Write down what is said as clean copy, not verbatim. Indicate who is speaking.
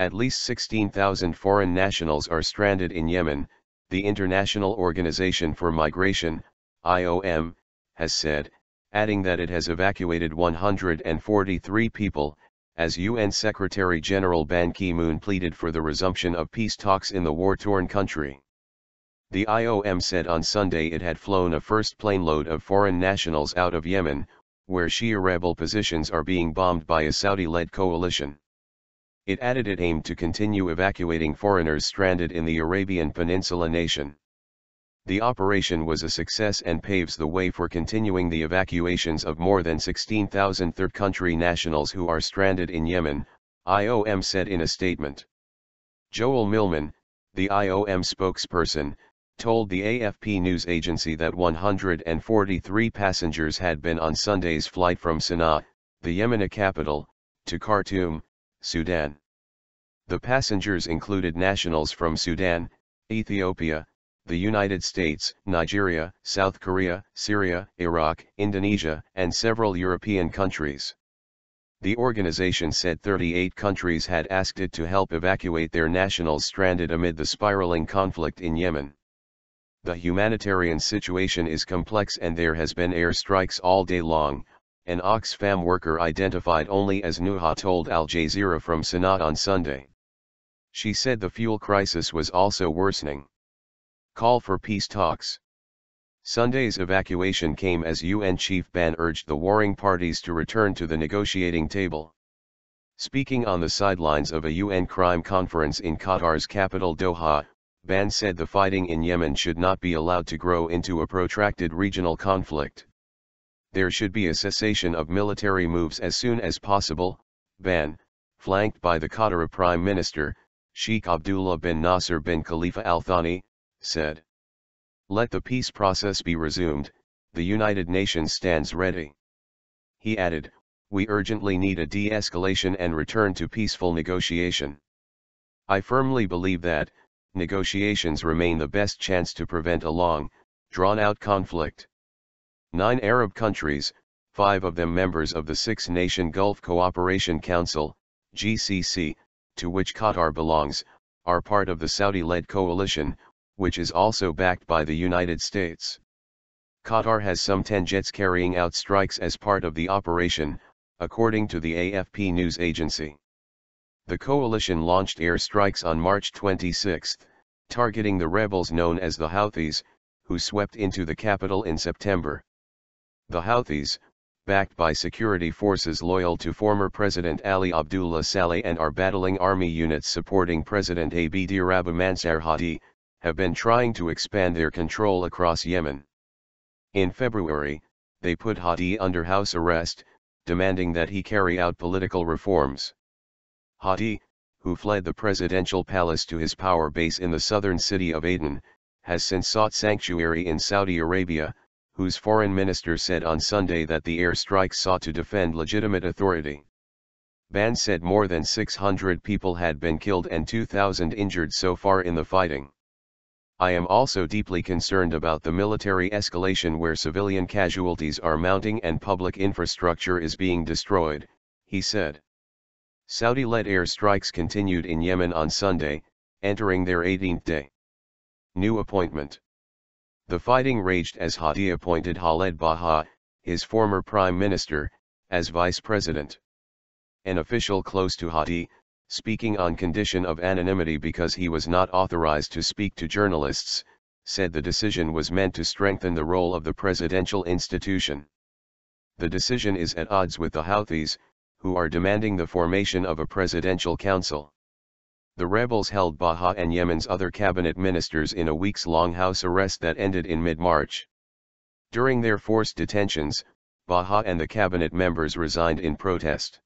Speaker 1: At least 16,000 foreign nationals are stranded in Yemen, the International Organization for Migration, IOM, has said, adding that it has evacuated 143 people, as UN Secretary-General Ban Ki-moon pleaded for the resumption of peace talks in the war-torn country. The IOM said on Sunday it had flown a first plane load of foreign nationals out of Yemen, where Shia rebel positions are being bombed by a Saudi-led coalition. It added it aimed to continue evacuating foreigners stranded in the Arabian Peninsula nation. The operation was a success and paves the way for continuing the evacuations of more than 16,000 third-country nationals who are stranded in Yemen, IOM said in a statement. Joel Millman, the IOM spokesperson, told the AFP news agency that 143 passengers had been on Sunday's flight from Sanaa, the Yemeni capital, to Khartoum, Sudan. The passengers included nationals from Sudan, Ethiopia, the United States, Nigeria, South Korea, Syria, Iraq, Indonesia, and several European countries. The organization said 38 countries had asked it to help evacuate their nationals stranded amid the spiraling conflict in Yemen. The humanitarian situation is complex and there has been airstrikes all day long, an Oxfam worker identified only as Nuha told Al Jazeera from Sanaa on Sunday. She said the fuel crisis was also worsening. Call for peace talks. Sunday's evacuation came as UN Chief Ban urged the warring parties to return to the negotiating table. Speaking on the sidelines of a UN crime conference in Qatar's capital Doha, Ban said the fighting in Yemen should not be allowed to grow into a protracted regional conflict. There should be a cessation of military moves as soon as possible, Ban, flanked by the Qatar Prime Minister, Sheikh Abdullah bin Nasser bin Khalifa Al Thani, said. Let the peace process be resumed, the United Nations stands ready. He added, we urgently need a de-escalation and return to peaceful negotiation. I firmly believe that, negotiations remain the best chance to prevent a long, drawn-out conflict. 9 Arab countries, 5 of them members of the Six-Nation Gulf Cooperation Council, GCC, to which Qatar belongs, are part of the Saudi-led coalition, which is also backed by the United States. Qatar has some 10 jets carrying out strikes as part of the operation, according to the AFP news agency. The coalition launched airstrikes on March 26, targeting the rebels known as the Houthis, who swept into the capital in September. The Houthis, backed by security forces loyal to former President Ali Abdullah Saleh and are battling army units supporting President Abd Rabbu Mansur Hadi, have been trying to expand their control across Yemen. In February, they put Hadi under house arrest, demanding that he carry out political reforms. Hadi, who fled the presidential palace to his power base in the southern city of Aden, has since sought sanctuary in Saudi Arabia, whose foreign minister said on Sunday that the airstrikes sought to defend legitimate authority. Ban said more than 600 people had been killed and 2,000 injured so far in the fighting. I am also deeply concerned about the military escalation where civilian casualties are mounting and public infrastructure is being destroyed, he said. Saudi-led airstrikes continued in Yemen on Sunday, entering their 18th day. New appointment. The fighting raged as Hadi appointed Khaled Baha, his former prime minister, as vice president. An official close to Hadi, speaking on condition of anonymity because he was not authorized to speak to journalists, said the decision was meant to strengthen the role of the presidential institution. The decision is at odds with the Houthis, who are demanding the formation of a presidential council. The rebels held Baha and Yemen's other cabinet ministers in a weeks-long house arrest that ended in mid-March. During their forced detentions, Baha and the cabinet members resigned in protest.